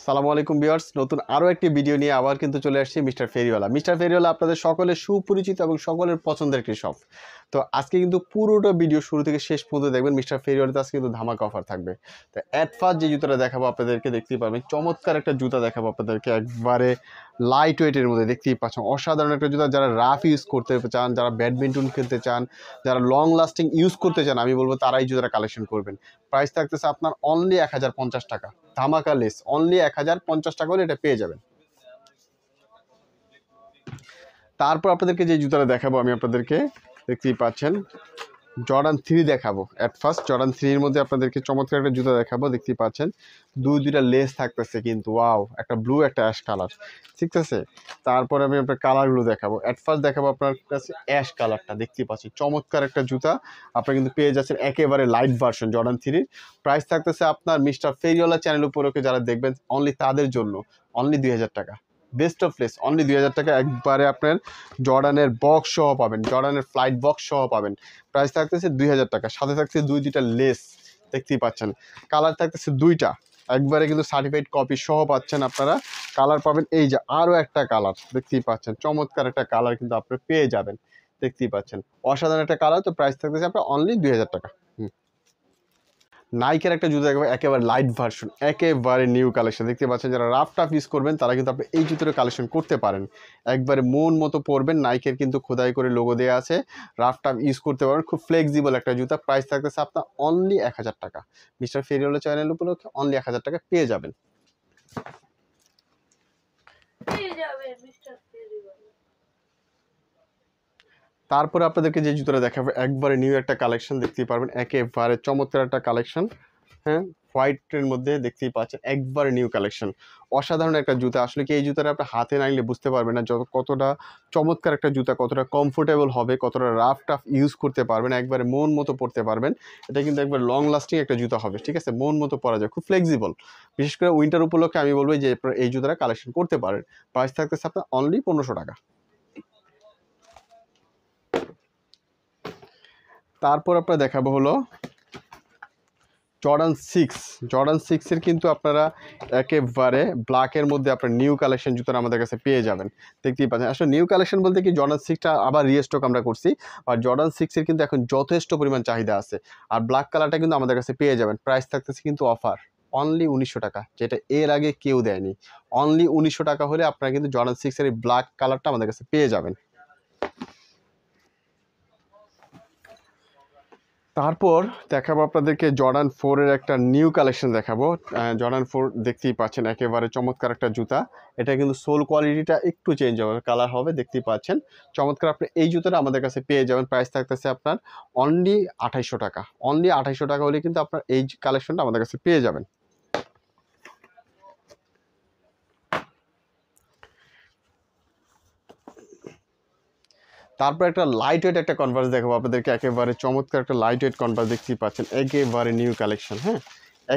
সালামু আলাইকুম ভিউয়ার্স, নতুন আরও একটি ভিডিও নিয়ে আবার কিন্তু চলে আসছি মিস্টার ফেরিওয়ালা। মিস্টার ফেরিওয়ালা আপনাদের সকলের সুপরিচিত এবং সকলের পছন্দের একটি শপ। তো আজকে কিন্তু পুরোটা ভিডিও শুরু থেকে শেষ পর্যন্ত দেখবেন। মিস্টার ফেরিওয়ালাতে আজকে কিন্তু ধামাকা অফার থাকবে। তো অ্যাট ফার্স্ট যে জুতাটা দেখাবো আপনাদেরকে, দেখতেই পাবেন চমৎকার একটা জুতা দেখাবো আপনাদেরকে, একবারে লাইট ওয়েটের মধ্যে। দেখতেই পাচ্ছেন অসাধারণ একটা জুতা। যারা রাফ ইউজ করতে চান, যারা ব্যাডমিন্টন খেলতে চান, যারা লং লাস্টিং ইউজ করতে চান, আমি বলবো তারাই জুতাটা কালেকশন করবেন। প্রাইস থাকতেছে আপনার অনলি 1050 টাকা, ধামাকা লেস, অনলি 1050 টাকা হলে এটা পেয়ে যাবেন। তারপর আপনাদেরকে যে জুতাটা দেখাবো আমি আপনাদেরকে, দেখতেই পাচ্ছেন জর্ডান 3 দেখাবো। অ্যাট ফার্স্ট জর্ডান 3-এর মধ্যে আপনাদেরকে চমৎকার একটা জুতা দেখাবো। দেখতেই পাচ্ছেন দুইটা লেস থাকতেছে কিন্তু, ওয়াও, একটা ব্লু একটা অ্যাশ কালার, ঠিক আছে। তারপরে আমি আপনার কালারগুলো দেখাবো। অ্যাট ফার্স্ট দেখাবো আপনার কাছে অ্যাশ কালারটা, দেখতেই পাচ্ছি চমৎকার একটা জুতা। আপনারা কিন্তু পেয়ে যাচ্ছেন একেবারে লাইট ভার্সন জর্ডান 3-র। প্রাইস থাকতেছে আপনার মিস্টার ফেরিওয়ালা চ্যানেল উপলক্ষে যারা দেখবেন অনলি তাদের জন্য অনলি 2000 টাকা। বেস্ট অফ প্লেস, অনলি 2000 টাকা একবারে আপনার জর্ডানের বক্স সহ পাবেন, জর্ডানের ফ্লাইট বক্স সহ পাবেন। প্রাইস থাকতেছে 2000 টাকা, সাথে থাকছে দুইটা লেস, দেখতেই পাচ্ছেন। কালার থাকতেছে দুইটা, একবারে কিন্তু সার্টিফাইড কপি সহ পাচ্ছেন আপনারা। কালার পাবেন এই যে আরও একটা কালার, দেখতেই পাচ্ছেন চমৎকার একটা কালার কিন্তু আপনি পেয়ে যাবেন, দেখতেই পাচ্ছেন অসাধারণ একটা কালার। তো প্রাইস থাকতেছে আপনার অনলি 2000 টাকা। নাইকের একটা জুতো দেখবে একেবারে লাইট ভার্সন, একেবারে নিউ কালেকশন, দেখতে পাচ্ছেন। যারা রাফ টাফ ইউজ করবেন তারা কিন্তু আপনি এই জুতোর কালেকশন করতে পারেন, একবারে মন মতো পরবেন। নাইকের কিন্তু খোদাই করে লোগো দেওয়া আছে, রাফ টাফ ইউজ করতে পারবেন, খুব ফ্লেক্সিবল একটা জুতা। প্রাইস থাকতেছে আপনার অনলি 1000 টাকা। মিস্টার ফেরিওয়ালা চ্যানেল উপলক্ষে অনলি 1000 টাকা পেয়ে যাবেন। তারপরে আপনাদেরকে যে জুতোটা দেখাবো একবারে নিউ একটা কালেকশন, দেখতেই পারবেন একেবারে চমৎকার একটা কালেকশন। হ্যাঁ, হোয়াইটের মধ্যে দেখতেই পাচ্ছেন একবারে নিউ কালেকশন, অসাধারণ একটা জুতা। আসলে কি এই জুতাটা আপনি হাতে না নিলে বুঝতে পারবেন না কতটা চমৎকার একটা জুতা, কতটা কমফোর্টেবল হবে, কতটা রাফ টাফ ইউজ করতে পারবেন, একবারে মন মতো পড়তে পারবেন। এটা কিন্তু একবার লং লাস্টিং একটা জুতা হবে, ঠিক আছে, মন মতো পরা যায়, খুব ফ্লেক্সিবল। বিশেষ করে উইন্টার উপলক্ষে আমি বলবো যে এই জুতাটা কালেকশন করতে পারেন। প্রাইস থাকতেছে আপনার অনলি 1500 টাকা। তারপর আপনারা দেখাবো হলো জর্ডান 6। জর্ডান 6-এর কিন্তু আপনারা একেবারে ব্ল্যাকের মধ্যে আপনার নিউ কালেকশন জুতোটা আমাদের কাছে পেয়ে যাবেন, দেখতেই পাচ্ছেন। আসলে নিউ কালেকশন বলতে কি, জর্ডান 6টা আবার রিস্টক আমরা করছি, আর জর্ডান 6-এর কিন্তু এখন যথেষ্ট পরিমাণ চাহিদা আছে। আর ব্ল্যাক কালারটা কিন্তু আমাদের কাছে পেয়ে যাবেন। প্রাইস থাকতেছে কিন্তু অফার অনলি 1900 টাকা, যেটা এর আগে কেউ দেয়নি। অনলি 1900 টাকা হলে আপনারা কিন্তু জর্ডান 6-এর এই ব্ল্যাক কালারটা আমাদের কাছে পেয়ে যাবেন। তারপর দেখাবো আপনাদেরকে জর্ডান 4-এর একটা নিউ কালেকশন দেখাবো। জর্ডান 4 দেখতেই পাচ্ছেন একেবারে চমৎকার একটা জুতা। এটা কিন্তু সোল কোয়ালিটিটা একটু চেঞ্জ হবে, কালার হবে, দেখতেই পাচ্ছেন চমৎকার। আপনি এই জুতাটা আমাদের কাছে পেয়ে যাবেন। প্রাইস থাকতেছে আপনার অনলি 2800 টাকা। অনলি 2800 টাকা হলে কিন্তু আপনার এই কালেকশনটা আমাদের কাছে পেয়ে যাবেন। তারপর একটা লাইট ওয়েট একটা কনভার্স দেখাবো আপনাদেরকে, একেবারে চমৎকার একটা লাইট ওয়েট কনভার্স, দেখতেই পাচ্ছেন একেবারে নিউ কালেকশন। হ্যাঁ,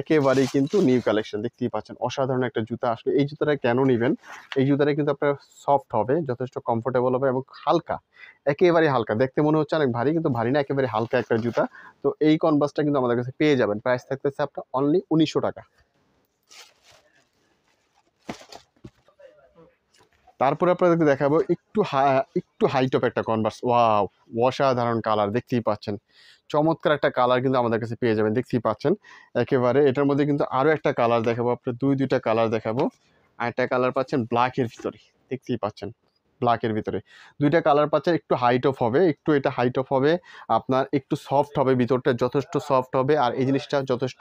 একেবারেই কিন্তু নিউ কালেকশন, দেখতেই পাচ্ছেন অসাধারণ একটা জুতা। আসলে এই জুতাটা কেন নেবেন, এই জুতাটা কিন্তু আপনার সফট হবে, যথেষ্ট কমফোর্টেবল হবে এবং হালকা, একেবারে হালকা। দেখতে মনে হচ্ছে অনেক ভারী, কিন্তু ভারী না, একেবারে হালকা একটা জুতা। তো এই কনভার্সটা কিন্তু আমাদের কাছে পেয়ে যাবেন। প্রাইস থাকতেছে আপনার অনলি 1900 টাকা। তারপরে আপনাদেরকে দেখাবো একটু হাইট অফ একটা কনভার্স। ওয়াও, অসাধারণ কালার, দেখতেই পাচ্ছেন চমৎকার একটা কালার কিন্তু আমাদের কাছে পেয়ে যাবেন, দেখতেই পাচ্ছেন একেবারে। এটার মধ্যে কিন্তু আরও একটা কালার দেখাবো, আপনার দুইটা কালার দেখাবো। আর একটা কালার পাচ্ছেন ব্ল্যাকের ভিতরে, দেখতেই পাচ্ছেন ব্ল্যাকের ভিতরে দুইটা কালার পাচ্ছেন। একটু হাইট অফ হবে, একটু এটা হাইট অফ হবে আপনার, একটু সফট হবে, ভিতরটা যথেষ্ট সফট হবে। আর এই জিনিসটা যথেষ্ট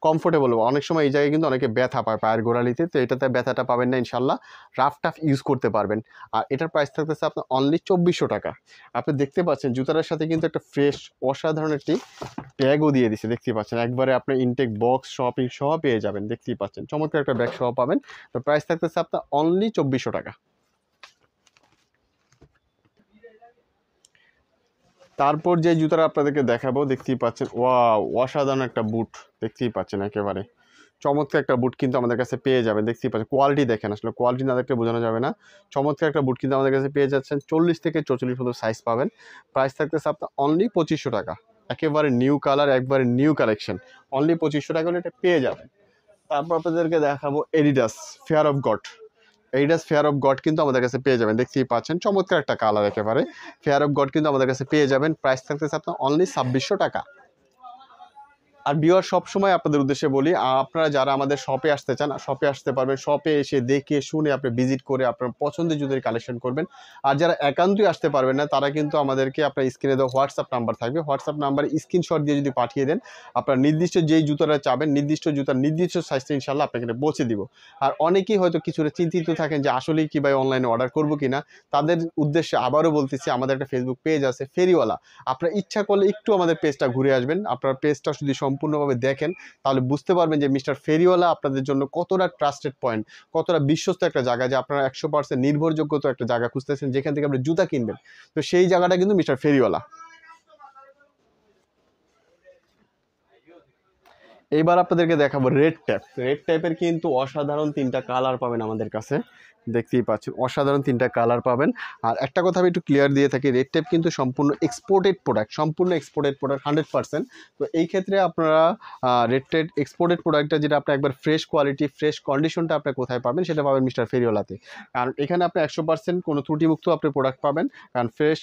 কমফোর্টেবল হবে। অনেক সময় এই জায়গায় কিন্তু অনেকে ব্যথা পায় পায়ের গোড়ালিতে, তো এটাতে ব্যথাটা পাবেন না ইনশাল্লাহ, রাফ টাফ ইউজ করতে পারবেন। আর এটার প্রাইস থাকতেছে আপনার অনলি 2400 টাকা। আপনি দেখতে পাচ্ছেন জুতাটার সাথে কিন্তু একটা ফ্রেশ অসাধারণ একটি ব্যাগও দিয়ে দিচ্ছে, দেখতেই পাচ্ছেন একবারে আপনার ইনটেক বক্স শপিং সহ পেয়ে যাবেন, দেখতেই পাচ্ছেন চমৎকার একটা ব্যাগ সহ পাবেন। তো প্রাইস থাকতেছে আপনার অনলি 2400 টাকা। তারপর যে জুতাটা আপনাদেরকে দেখাবো, দেখতেই পাচ্ছেন ওয়াও, অসাধারণ একটা বুট, দেখতেই পাচ্ছেন একেবারে চমৎকার একটা বুট কিন্তু আমাদের কাছে পেয়ে যাবেন, দেখতেই পাচ্ছেন। কোয়ালিটি দেখেন, আসলে কোয়ালিটি না দেখলে বোঝানো যাবে না। চমৎকার একটা বুট কিন্তু আমাদের কাছে পেয়ে যাচ্ছেন, 40 থেকে 44 পর্যন্ত সাইজ পাবেন। প্রাইস থাকতেছে আপনার অনলি 2500 টাকা। একেবারে নিউ কালার, একবারে নিউ কালেকশন, অনলি 2500 টাকা হলে এটা পেয়ে যাবেন। তারপর আপনাদেরকে দেখাবো Adidas fair of god. Adidas fair of god কিন্তু আমাদের কাছে পেয়ে যাবেন, দেখতেই পাচ্ছেন চমৎকার একটা কালার একেবারে। ফেয়ার অফ গড কিন্তু আমাদের কাছে পেয়ে যাবেন, প্রাইস থাকতেছে আপনার অনলি 2600 টাকা। আর ভিউয়ার সবসময় আপনাদের উদ্দেশ্যে বলি, আপনারা যারা আমাদের শপে আসতে চান শপে আসতে পারবেন, শপে এসে দেখে শুনে আপনি ভিজিট করে আপনার পছন্দের জুতোর কালেকশন করবেন। আর যারা একান্তই আসতে পারবেন না তারা কিন্তু আমাদেরকে আপনার স্ক্রিনে দেওয়া হোয়াটসঅ্যাপ নাম্বার থাকবে, হোয়াটসঅ্যাপ নাম্বারে স্ক্রিনশট দিয়ে যদি পাঠিয়ে দেন আপনার নির্দিষ্ট যেই জুতোটা চাবেন নির্দিষ্ট জুতার নির্দিষ্ট সাইজটা ইনশাল্লাহ আপনাকে পৌঁছে দিব। আর অনেকেই হয়তো কিছুটা চিন্তিত থাকেন যে আসলেই কি ভাই অনলাইনে অর্ডার করবো কিনা, তাদের উদ্দেশ্যে আবারও বলতেছি আমাদের একটা ফেসবুক পেজ আছে ফেরিওয়ালা। আপনার ইচ্ছা করলে একটু আমাদের পেজটা ঘুরে আসবেন, আপনার পেজটা যদি সম্পূর্ণভাবে দেখেন তাহলে বুঝতে পারবেন যে মিস্টার ফেরিওয়ালা আপনাদের জন্য কতটা ট্রাস্টেড পয়েন্ট, কতটা বিশ্বস্ত একটা জায়গা, যে আপনারা 100% নির্ভরযোগ্য তো একটা জায়গা খুঁজতেছেন যেখান থেকে আপনি জুতা কিনবেন, তো সেই জায়গাটা কিন্তু মিস্টার ফেরিওয়ালা। এইবার আপনাদেরকে দেখাবো রেড ট্যাপ। রেড ট্যাপের কিন্তু অসাধারণ 3টা কালার পাবেন আমাদের কাছে, দেখতেই পাচ্ছেন অসাধারণ 3টা কালার পাবেন। আর একটা কথা আমি একটু ক্লিয়ার দিয়ে থাকি, রেড ট্যাপ কিন্তু সম্পূর্ণ এক্সপোর্টেড প্রোডাক্ট, সম্পূর্ণ এক্সপোর্টেড প্রোডাক্ট 100%। তো এই ক্ষেত্রে আপনারা রেড ট্যাপ এক্সপোর্টেড প্রোডাক্টটা যেটা আপনার একবার ফ্রেশ কোয়ালিটি ফ্রেশ কন্ডিশনটা আপনি কোথায় পাবেন সেটা পাবেন মিস্টার ফেরিওয়ালাতে। কারণ এখানে আপনি 100% কোনো ত্রুটিমুক্ত আপনি প্রোডাক্ট পাবেন, কারণ ফ্রেশ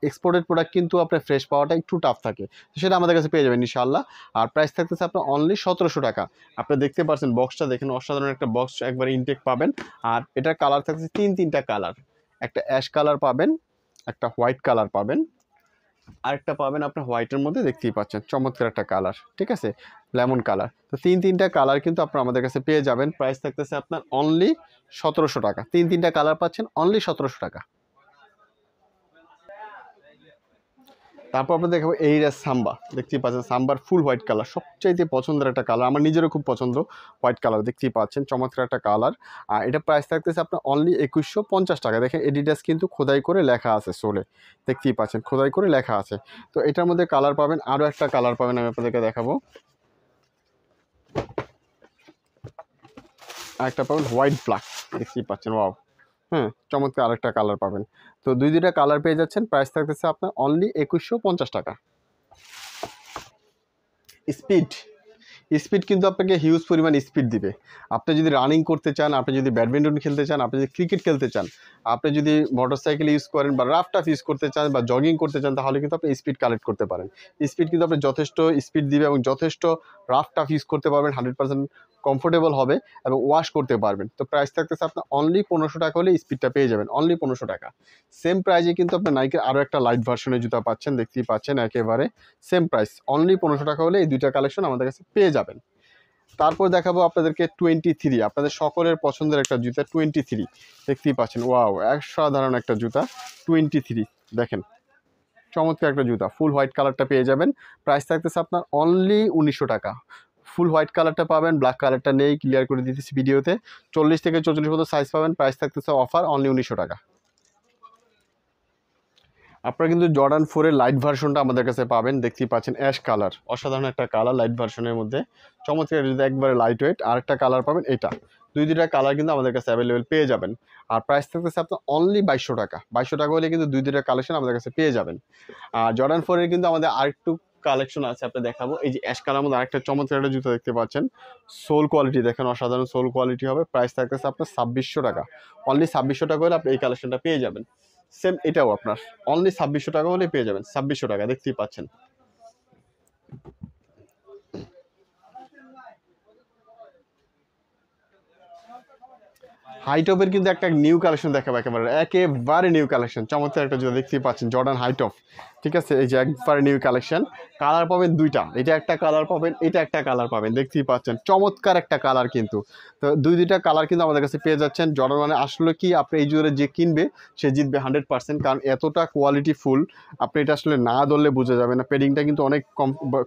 এক্সপোর্টেড প্রোডাক্ট কিন্তু আপনার ফ্রেশ পাওয়াটা একটু টাফ থাকে, তো সেটা আমাদের কাছে পেয়ে যাবেন ইনশাআল্লাহ। আর প্রাইস থাকতেছে আপনার অনলি 1700 টাকা। আপনি দেখতে পাচ্ছেন বক্সটা দেখেন, অসাধারণ একটা বক্স একবার ইনটেক পাবেন। আর এটার কালার থাকছে 3টা কালার, একটা অ্যাশ কালার পাবেন, একটা হোয়াইট কালার পাবেন, আরেকটা পাবেন আপনার হোয়াইটের মধ্যে দেখতেই পাচ্ছেন চমৎকার একটা কালার, ঠিক আছে লেমন কালার। তো 3টা কালার কিন্তু আপনার আমাদের কাছে পেয়ে যাবেন, প্রাইস থাকতেছে আপনার অনলি 1700 টাকা। 3টা কালার পাচ্ছেন অনলি 1700 টাকা। তারপর আপনাদের দেখাবো এইটা সাম্বা, দেখতেই পাচ্ছেন সাম্বার ফুল হোয়াইট কালার, সবচাইতে পছন্দের একটা কালার, আমার নিজেরও খুব পছন্দ হোয়াইট কালার, দেখতেই পাচ্ছেন চমৎকার একটা কালার। আর এটা প্রাইস থাকতেছে আপনার অনলি 2150 টাকা। দেখেন এডিডাস কিন্তু খোদাই করে লেখা আছে সোলে, দেখতেই পাচ্ছেন খোদাই করে লেখা আছে। তো এটার মধ্যে কালার পাবেন, আরও একটা কালার পাবেন আমি আপনাদেরকে দেখাবো, আরেকটা পাবেন হোয়াইট ব্ল্যাক, দেখতেই পাচ্ছেন ওয়াও, হ্যাঁ চমৎকার আরেকটা কালার পাবেন। তো দুইটা কালার পেয়ে যাচ্ছেন, প্রাইস থাকতেছে আপনার অনলি 2150 টাকা। স্পিড, স্পিড কিন্তু আপনাকে হিউজ পরিমাণ স্পিড দিবে। আপনি যদি রানিং করতে চান, আপনি যদি ব্যাডমিন্টন খেলতে চান, আপনি যদি ক্রিকেট খেলতে চান, আপনি যদি মোটরসাইকেল ইউজ করেন বা রাফ টাফ ইউজ করতে চান বা জগিং করতে চান, তাহলে কিন্তু আপনি স্পিড কালেক্ট করতে পারেন। স্পিড কিন্তু আপনি যথেষ্ট স্পিড দিবে এবং যথেষ্ট রাফ টাফ ইউজ করতে পারবেন, 100% কমফোর্টেবল হবে এবং ওয়াশ করতে পারবেন। তো প্রাইস থাকতেছে আপনার অনলি 1500 টাকা হলে স্পিডটা পেয়ে যাবেন, অনলি 1500 টাকা। সেম প্রাইজে কিন্তু আপনার নাইকের আরও একটা লাইট ভার্সনের জুতা পাচ্ছেন, দেখতেই পাচ্ছেন একেবারে সেম প্রাইস, অনলি 1500 টাকা হলে এই দুইটা কালেকশন আমাদের কাছে পেয়ে যাবেন। তারপর দেখাবো আপনাদেরকে 23, আপনাদের সকলের পছন্দের একটা জুতা 23, দেখতেই পাচ্ছেন ওয়াও অসাধারণ একটা জুতা 23, দেখেন চমৎকার একটা জুতা, ফুল হোয়াইট কালারটা পেয়ে যাবেন, প্রাইস থাকতেছে আপনার অনলি 1900 টাকা। ফুল হোয়াইট কালারটা পাবেন, ব্ল্যাক কালারটা নেই, ক্লিয়ার করে দিতেছি ভিডিওতে। 40 থেকে 44 মতো সাইজ পাবেন, প্রাইস থাকতেছে অফার অনলি 1900 টাকা। আপনারা কিন্তু জর্ডান 4-এর লাইট ভার্সনটা আমাদের কাছে পাবেন, দেখতেই পাচ্ছেন অ্যাশ কালার, অসাধারণ একটা কালার লাইট ভার্সনের মধ্যে, চমৎকার যদি একবারে লাইট ওয়েট। আর একটা কালার পাবেন এটা, দুইটা কালার কিন্তু আমাদের কাছে অ্যাভেলেবেল পেয়ে যাবেন। আর প্রাইস থাকতেছে আপনার অনলি 2200 টাকা। 2200 টাকা হলে কিন্তু দুইটা কালেকশন আমাদের কাছে পেয়ে যাবেন। আর জর্ডান 4-এর কিন্তু আমাদের আরেকটু কালেকশন আছে, আপনি দেখাবো। এই যে অ্যাশ কালার মধ্যে আরেকটা চমৎকার একটা জুতো দেখতে পাচ্ছেন, সোল কোয়ালিটি দেখেন অসাধারণ সোল কোয়ালিটি হবে, প্রাইস থাকতেছে আপনার 2600 টাকা। অনলি 2600 টাকা হলে আপনি এই কালেকশনটা পেয়ে যাবেন। সেম এটাও আপনার অনলি 2600 টাকা হলে পেয়ে যাবেন, 2600 টাকা, দেখতেই পাচ্ছেন। হাইটপের কিন্তু একটা নিউ কালেকশন দেখাবো, একেবারে নিউ কালেকশন, চমৎকার একটা জুতা দেখতেই পাচ্ছেন জর্ডান হাইটপ, ঠিক আছে এই যে একবারে নিউ কালেকশন। কালার পাবেন দুইটা, এটা একটা কালার পাবেন, এটা একটা কালার পাবেন, দেখতেই পাচ্ছেন চমৎকার একটা কালার কিন্তু। তো দুইটা কালার কিন্তু আমাদের কাছে পেয়ে যাচ্ছেন। জর্ডান মানে আসলে কি, আপনি এই জুতা যে কিনবে সে জিতবে 100%, কারণ এতটা কোয়ালিটি ফুল, আপনি এটা আসলে না ধরলে বোঝা যাবে না। পেডিংটা কিন্তু অনেক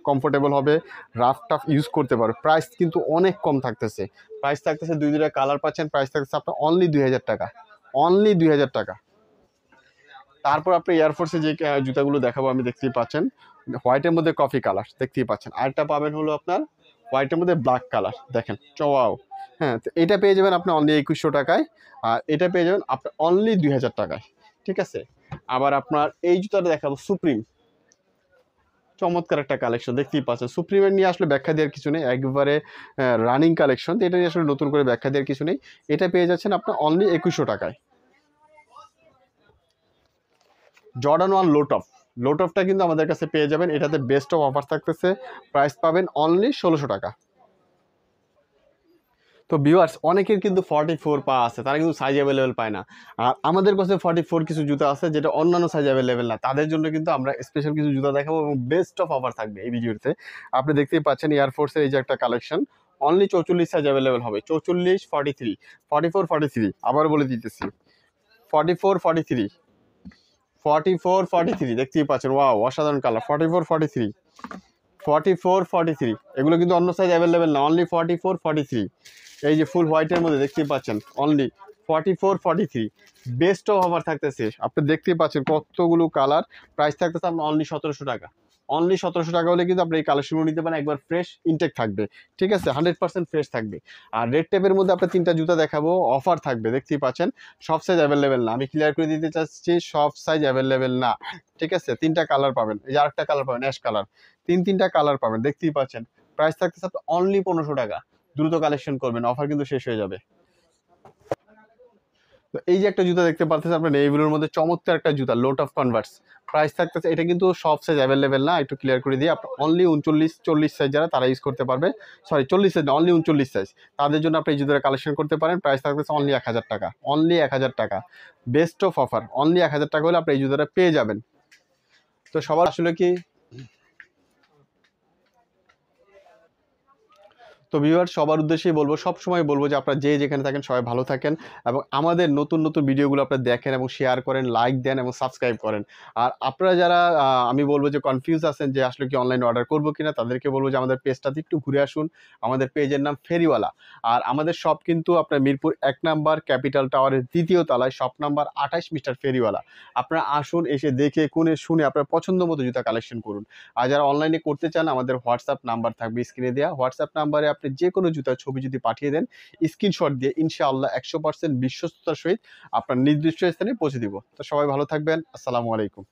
কমফোর্টেবল হবে, রাফ টাফ ইউজ করতে পারবে। প্রাইস কিন্তু অনেক কম থাকতেছে, প্রাইস থাকতেছে দুইটা কালার পাচ্ছেন, প্রাইস থাকতেছে আপনার অনলি 2000 টাকা, অনলি 2000 টাকা। তারপর আপনি এয়ারফোর্সে যে জুতাগুলো দেখাবো আমি, দেখতেই পাচ্ছেন হোয়াইটের মধ্যে কফি কালার, দেখতেই পাচ্ছেন। আরেকটা পাবেন হলো আপনার হোয়াইটের মধ্যে ব্ল্যাক কালার, দেখেন চওয়াও, হ্যাঁ তো এটা পেয়ে যাবেন আপনি অনলি 2100 টাকায়। আর এটা পেয়ে যাবেন আপনার অনলি 2000 টাকায়, ঠিক আছে। আবার আপনার এই জুতাটা দেখাবো সুপ্রিম, চমৎকার একটা কালেকশন দেখতেই পাচ্ছেন। সুপ্রিমের নিয়ে আসলে ব্যাখ্যা দেওয়ার কিছু নেই, একবারে রানিং কালেকশন, তো এটা নিয়ে আসলে নতুন করে ব্যাখ্যা দেওয়ার কিছু নেই। এটা পেয়ে যাচ্ছেন আপনার অনলি 2100 টাকায়। জর্ডান 1 লো টপটা কিন্তু আমাদের কাছে পেয়ে যাবেন, এটাতে বেস্ট অফ অফার থাকতেছে, প্রাইস পাবেন অনলি 1600 টাকা। তো ভিউয়ার্স, অনেকের কিন্তু 44 পা আছে, তারা কিন্তু সাইজ অ্যাভেলেবেল পায় না। আর আমাদের কাছে 44 কিছু জুতা আছে যেটা অন্যান্য সাইজ অ্যাভেলেবেল না, তাদের জন্য কিন্তু আমরা স্পেশাল কিছু জুতা দেখাবো এবং বেস্ট অফ অফার থাকবে এই ভিডিওতে। আপনি দেখতেই পাচ্ছেন এয়ারফোর্সের এই যে একটা কালেকশন, অনলি 44 সাইজ অ্যাভেলেবেল হবে, 44, 43, 44, 43, আবার বলে দিতেছি 44, 43, 44, 43, দেখতেই পাচ্ছেন, ওয়াও অসাধারণ কালার, 44, 43, 44, 43, এগুলো কিন্তু অন্য সাইজ অ্যাভেলেবেল না, অনলি 44, 43। এই যে ফুল হোয়াইটের মধ্যে দেখতেই পাচ্ছেন অনলি 44, 43, বেস্ট অফ অফার থাকতেছে। আপনি দেখতেই পাচ্ছেন কতগুলো কালার, প্রাইস থাকতেছে আপনার অনলি 1700 টাকা। অনলি 1700 টাকা হলে কিন্তু আপনি এই কালেকশনগুলো নিতে পারেন, একবার ফ্রেশ ইনটেক থাকবে, ঠিক আছে, 100% ফ্রেশ থাকবে। আর রেড টেপের মধ্যে আপনার 3টা জুতা দেখাবো, অফার থাকবে, দেখতেই পাচ্ছেন সব সাইজ অ্যাভেলেবেল না, আমি ক্লিয়ার করে দিতে চাচ্ছি সব সাইজ অ্যাভেলেবেল না, ঠিক আছে। 3টা কালার পাবেন, এই যে আরেকটা কালার পাবেন অ্যাশ কালার, তিনটা কালার পাবেন, দেখতেই পাচ্ছেন। প্রাইস থাকতেছে আপনার অনলি 1500 টাকা। দ্রুত কালেকশন করবেন, অফার কিন্তু শেষ হয়ে যাবে। তো এই যে একটা জুতা দেখতে পাচ্ছেন আপনার নেভিগুলোর মধ্যে, চমৎকার একটা জুতা, লোট অফ কনভার্স, প্রাইস থাকতেছে, এটা কিন্তু সব সাইজ অ্যাভেলেবেল না, একটু ক্লিয়ার করে দিয়ে আপনার অনলি 39, 40 সাইজ যারা তারা ইউজ করতে পারবে, সরি 40 সাইজ না, অনলি 39 সাইজ, তাদের জন্য আপনি এই জুতাটা কালেকশন করতে পারেন। প্রাইস থাকতেছে অনলি 1000 টাকা, অনলি 1000 টাকা, বেস্ট অফ অফার, অনলি 1000 টাকা হলে আপনি এই জুতাটা পেয়ে যাবেন। তো সবার আসলে কি, তো ভিউয়ার সবার উদ্দেশ্যেই বলবো, সব সময় বলবো যে আপনারা যে যেখানে থাকেন সবাই ভালো থাকেন এবং আমাদের নতুন নতুন ভিডিওগুলো আপনারা দেখেন এবং শেয়ার করেন, লাইক দেন এবং সাবস্ক্রাইব করেন। আর আপনারা যারা আমি বলবো যে কনফিউজ আছেন যে আসলে কি অনলাইনে অর্ডার করবো কিনা, তাদেরকে বলবো যে আমাদের পেজটাতে একটু ঘুরে আসুন। আমাদের পেজের নাম ফেরিওয়ালা, আর আমাদের শপ কিন্তু আপনার মিরপুর 1 নাম্বার ক্যাপিটাল টাওয়ারের 2য় তলায়, শপ নাম্বার 28, মিস্টার ফেরিওয়ালা। আপনারা আসুন, এসে দেখে কোনে শুনে আপনার পছন্দ মতো জুতা কালেকশন করুন। আর যারা অনলাইনে করতে চান, আমাদের হোয়াটসঅ্যাপ নাম্বার থাকবে স্ক্রিনে দেওয়া, হোয়াটসঅ্যাপ নাম্বারে আপনি যে কোনো জুতার ছবি যদি পাঠিয়ে দেন, স্ক্রিনশট দিয়ে ইনশাআল্লাহ 100% বিশ্বস্ততার সহিত আপনার নির্দিষ্ট স্থানে পৌঁছে দিব। তো সবাই ভালো থাকবেন, আসসালামু আলাইকুম।